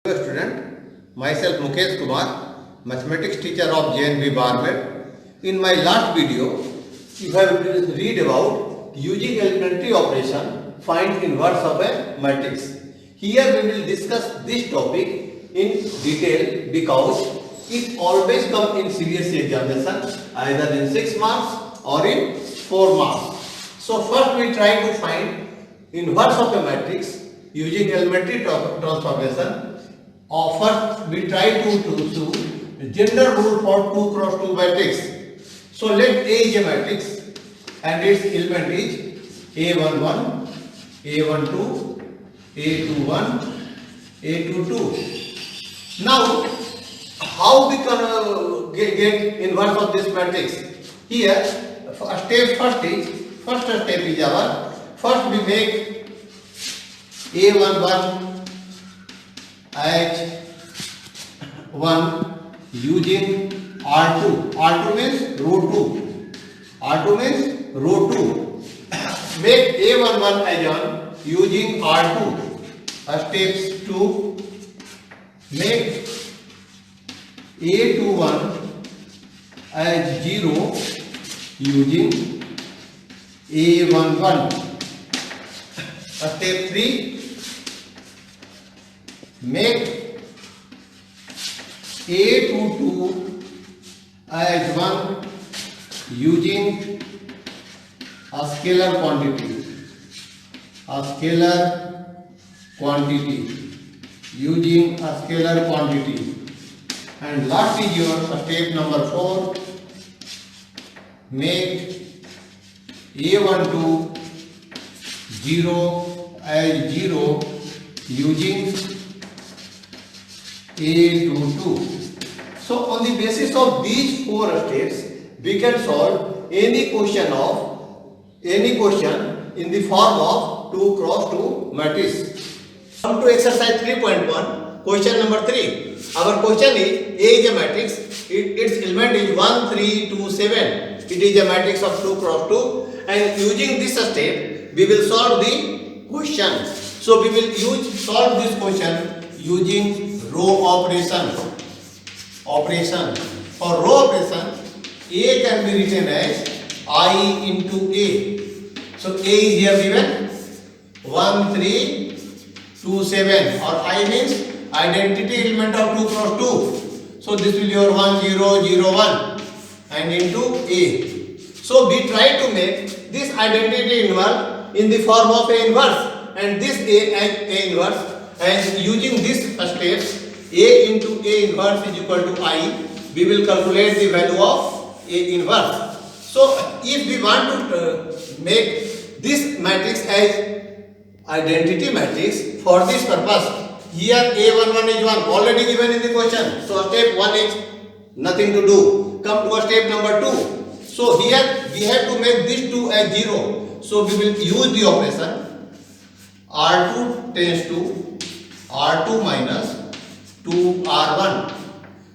Student, myself Mukesh Kumar, mathematics teacher of JNB Barber. In my last video, you have read about using elementary operation find inverse of a matrix. Here we will discuss this topic in detail because it always comes in CBSE examination either in 6 marks or in 4 marks. So first we try to find inverse of a matrix using elementary transformation. Or first we try to do general rule for 2 cross 2 matrix. So let A is a matrix and its element is A11, A12, A21, A22. Now how we can get inverse of this matrix? Here first step is our first we make A11 as 1 using R2. R2 means row 2. R2 means row 2. Make A11 as 1 using R2. Steps 2. Make A21 as 0 using A11. Step 3. Make A22 as 1 using a scalar quantity. A scalar quantity. Using a scalar quantity. And last is your step number 4. Make A12 0 as 0 using A22. So on the basis of these 4 steps, we can solve any question in the form of 2 cross 2 matrix. Come to exercise 3.1, question number 3. Our question is A is a matrix. Its element is 1, 3, 2, 7. It is a matrix of 2 cross 2. And using this step, we will solve the question. So we will solve this question using row operation. For row operation, A can be written as I into A. So A is here given 1, 3, 2, 7. Or I means identity element of 2 cross 2. So this will be your 1, 0, 0, 1 and into A. So we try to make this identity inverse in the form of A inverse and this A as A inverse. And using this steps, A into A inverse is equal to I. We will calculate the value of A inverse. So if we want to make this matrix as identity matrix, for this purpose, here A11 is 1 already given in the question. So step 1 is nothing to do. Come to step number 2. So here we have to make this 2 as 0. So we will use the operation R2 tends to R2 minus 2R1.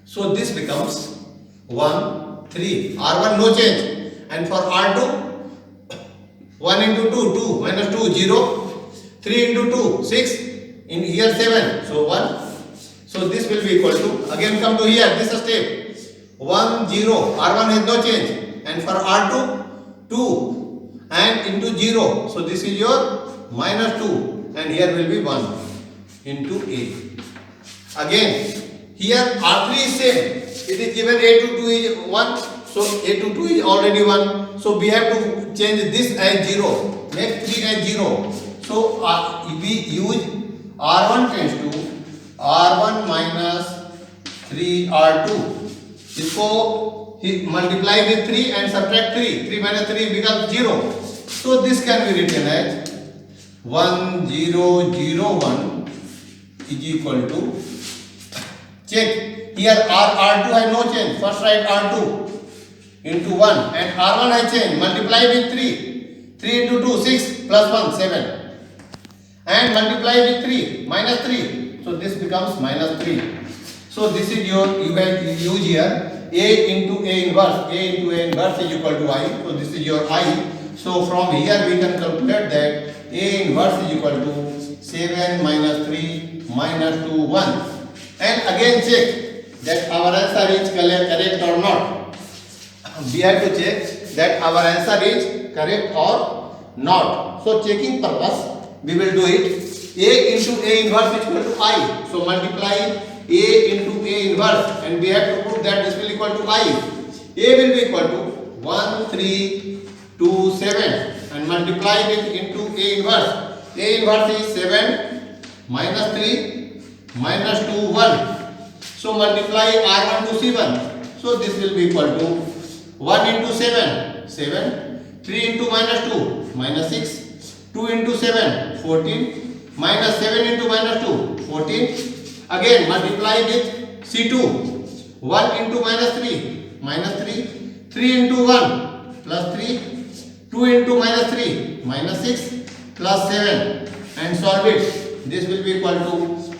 So this becomes 1, 3. R1 no change. And for R2, 1 into 2, 2 minus 2, 0. 3 into 2, 6. In here 7. So 1. So this will be equal to, again come to here, this step. 1, 0. R1 has no change. And for R2, 2. And into 0. So this is your minus 2. And here will be 1 into A. Again, here R3 is same. It is given A22 is 1. So A22 is already 1. So we have to change this as 0. Make 3 as 0. So we use R1 tends to R1 minus 3R2. So multiply with 3 and subtract 3. 3 minus 3 becomes 0. So this can be written as 1, 0, 0, 1 is equal to, check, here R2 has no change, first write R2 into 1 and R1 has changed, multiply with 3, 3 into 2, 6 plus 1, 7 and multiply with 3, minus 3, so this becomes minus 3. So this is your, you have use here A into A inverse is equal to I, so this is your I. So from here we can calculate that A inverse is equal to 7 minus 3 minus 2 1. and again check that our answer is correct or not. We have to check that our answer is correct or not. So checking purpose, we will do it. A into A inverse is equal to I. So multiply A into A inverse, and we have to prove that this will equal to I. A will be equal to 1, 3, 2, 7, and multiply it into A inverse. A inverse is 7 minus 3 minus 2, 1. So multiply R1 to C1. So this will be equal to 1 into 7, 7, 3 into minus 2, minus 6, 2 into 7, 14, minus 7 into minus 2, 14. Again multiply with C2, 1 into minus 3, minus 3, 3 into 1, plus 3, 2 into minus 3, minus 6, plus 7, and solve it. This will be equal to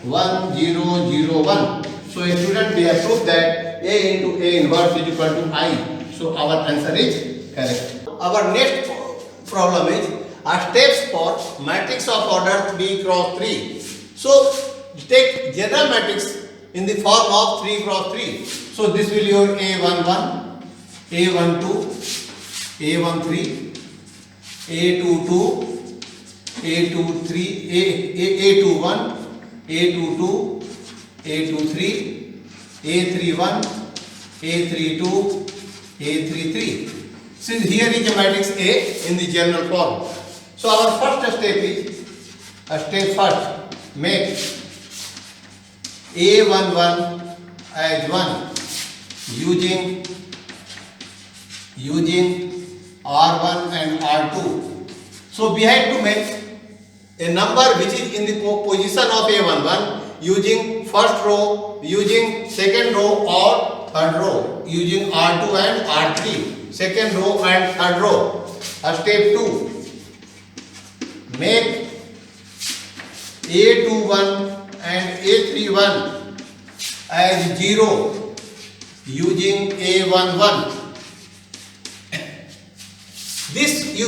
1, 0, 0, 1. So student, we have proved that A into A inverse is equal to I. So our answer is correct. Our next problem is steps for matrix of order 3 cross 3. So take general matrix in the form of 3 cross 3. So this will be your A11, A12, A13, A22, A23, A21, A22, A23, A31, A32, A33. Since here is a matrix A in the general form. So our first step is, make A11 as 1 using R1 and R2. So we have to make a number which is in the position of A11 using first row, using second row or third row, using R2 and R3, second row and third row. Step 2, make A21 and A31 as 0 using A11.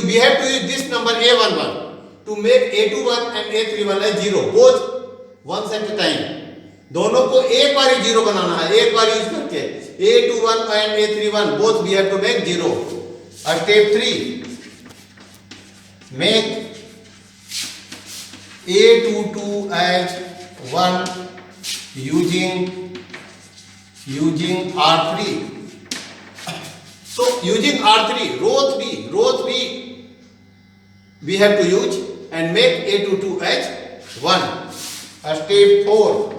We have to use this number A11 to make A21 and A31 as 0, both once at a time. दोनों को एक बार ही 0 बनाना है, एक बार use करके A21 and A31 both we have to make 0. Step 3, make A22 as 1 using R3. So using R3, row 3 we have to use and make A22 as 1. Step 4,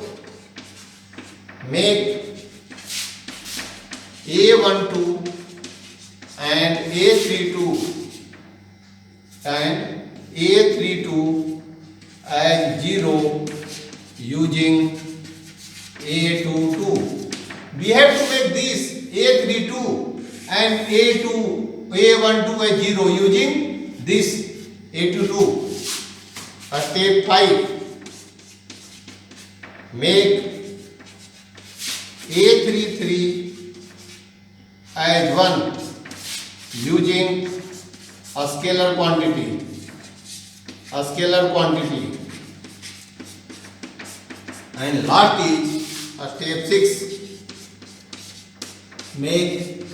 make A12 and A32 as 0 using A22. We have to make this A32 and A12 as 0 using this A22. Step 5, make A33 as 1 using a scalar quantity. And last is step 6, make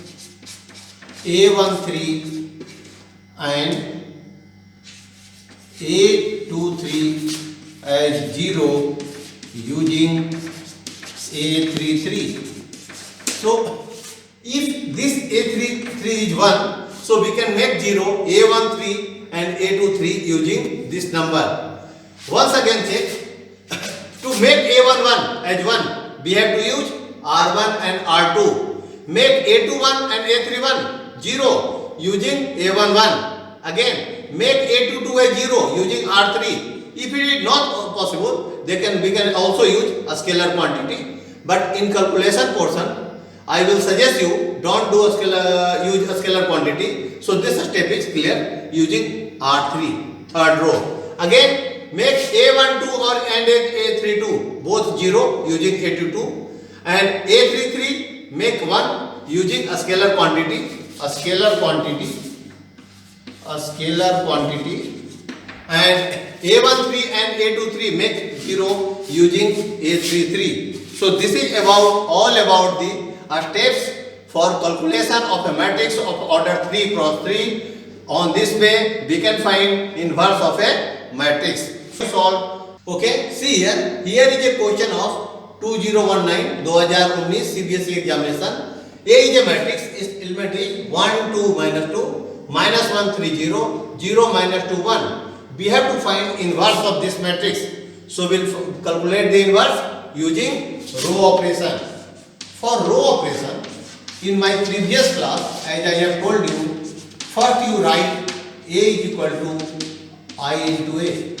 A13 and A23 as 0 using A33. So if this A33 is 1, so we can make 0 A13 and A23 using this number. Once again check. To make A11 as 1, we have to use R1 and R2. Make A21 and A31 0 using A11. Again, make A22 as 0 using R3. If it is not possible, we can also use a scalar quantity. But in calculation portion, I will suggest you don't use a scalar quantity. So this step is clear using R3, third row. Again, make A12 and A32 both 0 using A22, and A33 make 1 using a scalar quantity, and A13 and A23 make 0 using A33. So this is all about the steps for calculation of a matrix of order 3 cross 3. On this way we can find inverse of a matrix. Solve. Okay, see here. Here is a question of 2019 CBSE examination. A is a matrix. Its element is 1 2 minus 2 minus 1 3 0 0 minus 2 1. We have to find inverse of this matrix. So we'll calculate the inverse using row operation. For row operation, in my previous class, as I have told you, first you write A is equal to I into A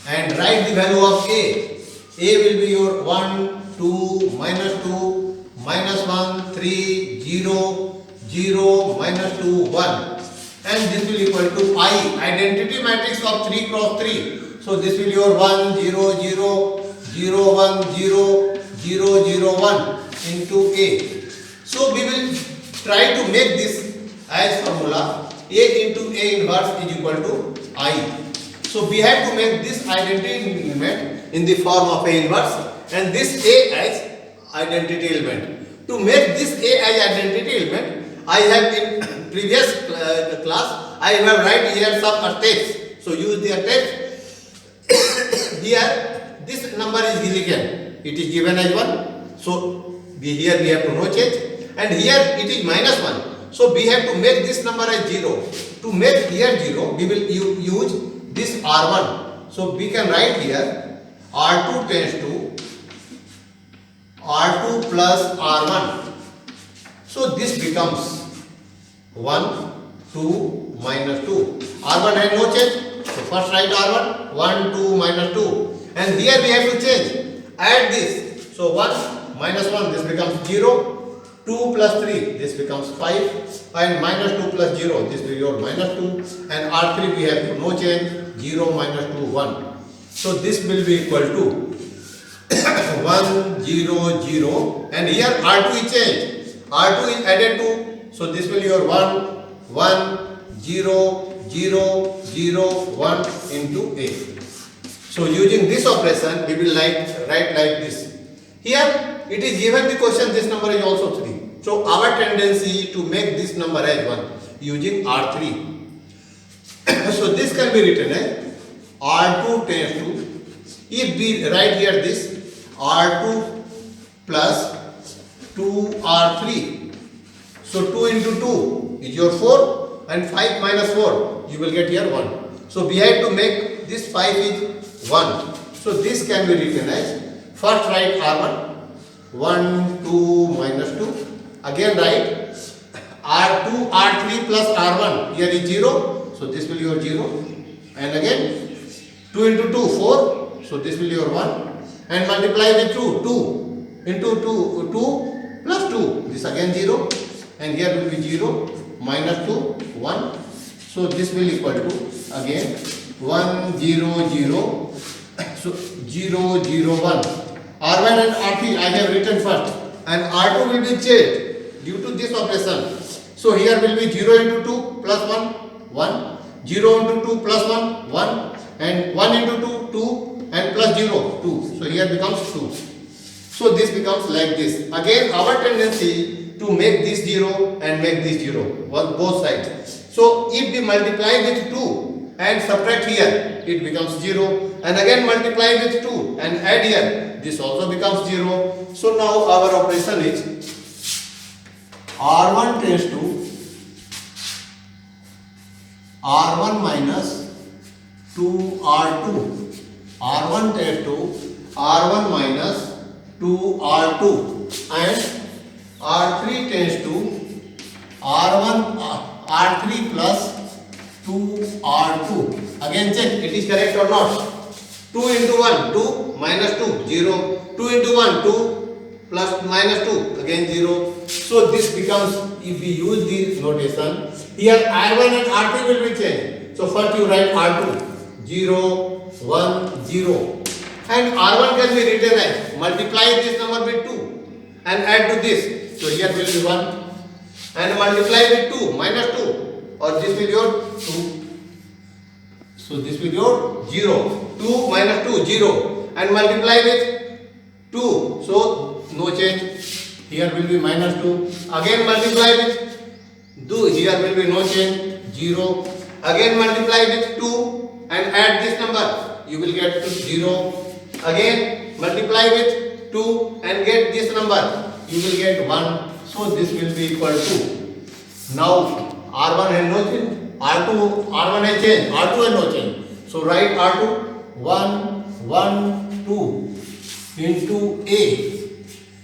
and write the value of A. A will be your 1, 2, minus 2, minus 1, 3, 0, 0, minus 2, 1. And this will equal to I, identity matrix of 3 cross 3. So this will be your 1, 0, 0, 0, 1, 0, 0, 0, 1 into A. So we will try to make this as formula. A into A inverse is equal to I. So we have to make this identity element in the form of A inverse and this A as identity element. To make this A as identity element, I have in previous class, I have write here some steps. So use the steps. Here this number is given. It is given as 1. So here we have to no change. And here it is minus 1. So we have to make this number as 0. To make here 0, we will use this R1. So we can write here R2 tends to R2 plus R1. So this becomes 1, 2, minus 2. R1 has no change. So first write R1, 1, 2, minus 2. And here we have to change. Add this. So 1, minus 1, this becomes 0. 2 plus 3, this becomes 5, and minus 2 plus 0, this will be your minus 2, and R3 we have no change, 0, minus 2, 1. So this will be equal to 1, 0, 0, and here R2 is changed, R2 is added to, so this will be your 1, 1, 0, 0, 0, 1 into A. So using this operation, we will write like this. Here it is given the question, this number is also 3. So our tendency to make this number as 1 using R3. So this can be written as R2 tends to, if we write here this R2 plus 2R3. So 2 into 2 is your 4 and 5 minus 4, you will get here 1. So we have to make this 5 is 1. So this can be written as, first write R1. 1, 2, minus 2. Again write R2, R3 plus R1. Here is 0. So this will be your 0. And again 2 into 2, 4. So this will be your 1. And multiply with 2. 2 into 2, 2 plus 2. This again 0. And here will be 0, minus 2, 1. So this will equal to again 1, 0, 0. So 0, 0, 1. R1 and R3 I have written first and R2 will be changed due to this operation. So here will be 0 into 2 plus 1, 1, 0 into 2 plus 1, 1 and 1 into 2, 2 and plus 0, 2. So here becomes 2. So this becomes like this. Again our tendency to make this 0 and make this 0, both sides. So if we multiply with 2 and subtract here, it becomes 0 and again multiply with 2 and add here, this also becomes 0. So now our operation is R1 tends to R1 minus 2R2. R1 tends to R1 minus 2R2 and R3 tends to R3 plus 2R2. Again check it is correct or not. 2 into 1, 2 minus 2, 0. 2 into 1, 2 plus minus 2, again 0. So this becomes, if we use this notation, here R1 and R3 will be changed. So first you write R2, 0, 1, 0. And R1 can be written as, multiply this number with 2 and add to this. So here will be 1 and multiply with 2, minus 2, or this will be your 2. So this will be your 0. 2 minus 2, 0 and multiply with 2. So no change. Here will be minus 2. Again multiply with 2. Here will be no change. 0. Again multiply with 2 and add this number. You will get to 0. Again multiply with 2 and get this number. You will get 1. So this will be equal to. Now R1 has no change. R1 has changed. R2 has no change. So write R2 1 1 2 into A.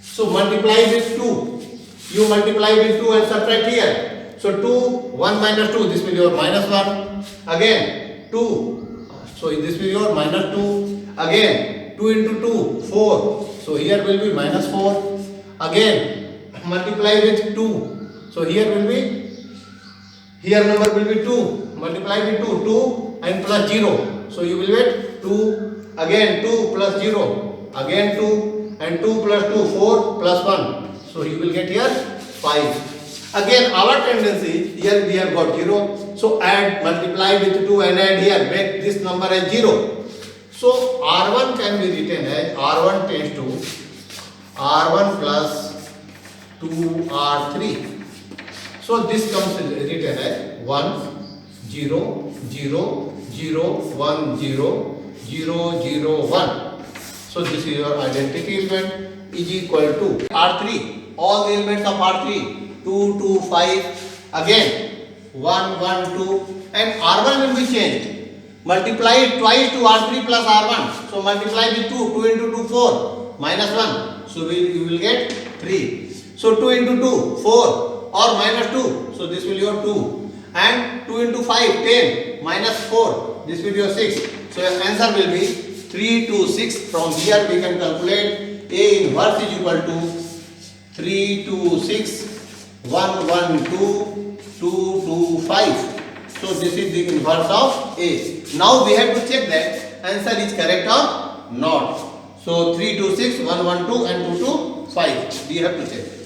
So multiply with 2. You multiply with 2 and subtract here. So 2 1 minus 2. This will be your minus 1. Again 2. So this will be your minus 2. Again 2 into 2 4. So here will be minus 4. Again multiply with 2. So here will be. Here number will be 2. Multiply with 2. 2 and plus 0. So you will get 2. Again 2 plus 0. Again 2 and 2 plus 2 4 plus 1. So you will get here 5. Again our tendency here we have got 0. So add multiply with 2 and add here. Make this number as 0. So R1 can be written as R1 tends to R1 plus 2R3. So this comes written as 1 0 0 0 1 0 0 0 1. So this is your identity element is equal to R3. All the elements of R3 2 2 5 again 1 1 2 and R1 will be changed. Multiply it twice to R3 plus R1. So multiply with 2. 2 into 2 4 minus 1. So you will get 3. So 2 into 2 4. Or minus 2, so this will be your 2, and 2 into 5 10 minus 4, this will be your 6. So your answer will be 3 2 6. From here we can calculate A inverse is equal to 3 2 6 1 1 2 2 2 5. So this is the inverse of A. Now we have to check that answer is correct or not. So 3 2 6 1 1 2 and 2 2 5. We have to check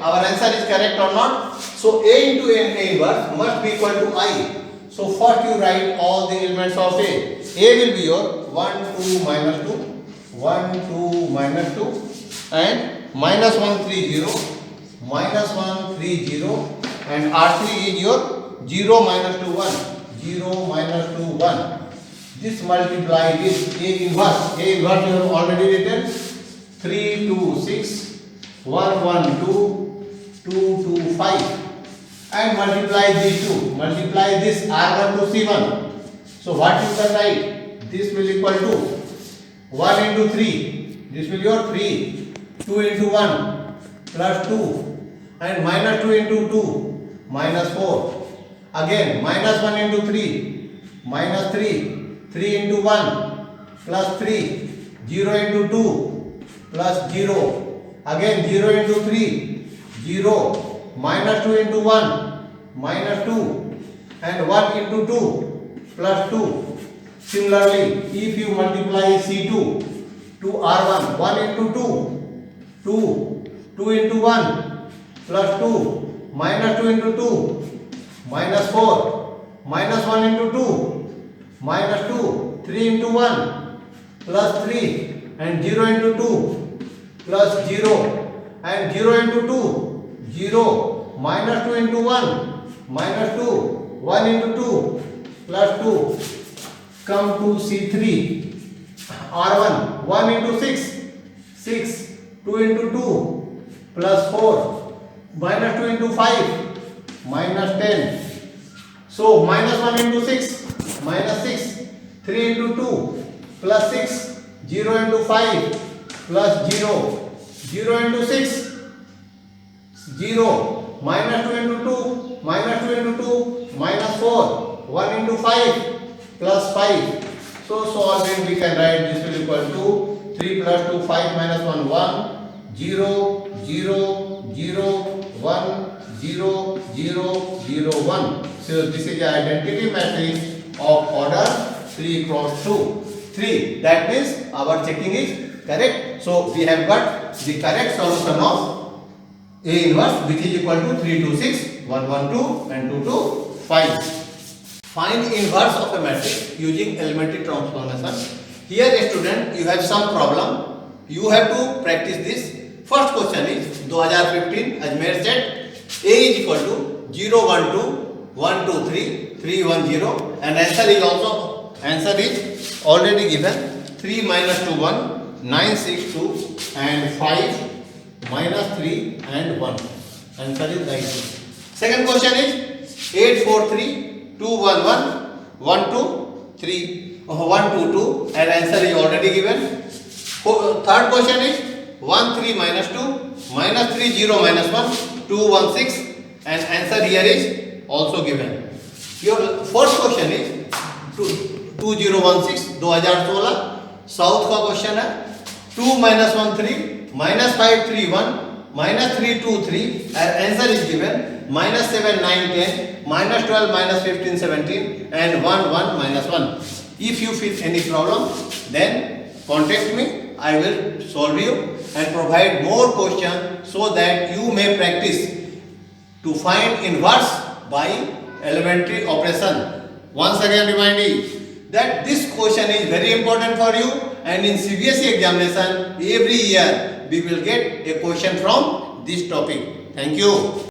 our answer is correct or not. So A into A inverse must be equal to I. So first you write all the elements of A. A will be your 1 2 minus 2 1 2 minus 2 and minus 1 3 0 minus 1 3 0 and R3 is your 0 minus 2 1 0 minus 2 1. This multiply with A inverse. A inverse you have already written 3 2 6 1 1 2 2 2 5 and multiply these two. Multiply this R1 to C1. So what you can write? This will equal to 1 into 3. This will be your 3. 2 into 1 plus 2 and minus 2 into 2 minus 4. Again minus 1 into 3 minus 3. 3 into 1 plus 3. 0 into 2 plus 0. Again 0 into 3 0 minus 2 into 1 minus 2 and 1 into 2 plus 2. Similarly, if you multiply C2 to R1 1 into 2 2 into 1 plus 2 minus 2 into 2 minus 4 minus 1 into 2 minus 2 3 into 1 plus 3 and 0 into 2 plus 0 and 0 into 2 0 minus 2 into 1 minus 2 1 into 2 plus 2. Come to C3 R1 1 into 6 2 into 2 plus 4 minus 2 into 5 minus 10. So minus 1 into 6 minus 6 3 into 2 plus 6 0 into 5 plus 0 0 into 6 0 minus 2 into 2 minus 2 into 2 minus 4 1 into 5 plus 5. So solving we can write this will equal to 3 plus 2 5 minus 1 1 0 0 0 1 0 0 0 1. So this is the identity matrix of order 3 cross 2 3. That means our checking is correct. So we have got the correct solution of A inverse, which is equal to 3 2 6 1 1 2 and 2 2 5. Find inverse of a matrix using elementary transformation. Here student, you have some problem you have to practice this. First question is 2015 Ajmer set. A is equal to 0 1 2 1 2 3 3 1 0, and answer is already given. 3 minus 2 1 9 6 2 and 5 minus 3 and 1. Answer is right. Second question is 8 4 3 2 1 1 1 2 3 1 2 2, and answer is already given. Third question is 1 3 minus 2 minus 3 0 minus 1 2 1 6, and answer here is also given. Your first question is 2016 2016 south का question है. 2 minus 1 3 minus 5 3 1 minus 3 2 3, and answer is given. minus 7 9 10 minus 12 minus 15 17 and 1 1 minus 1. If you feel any problem, then contact me. I will solve you and provide more questions so that you may practice to find inverse by elementary operation. Once again reminding that this question is very important for you, and in CBSE examination every year we will get a question from this topic. Thank you.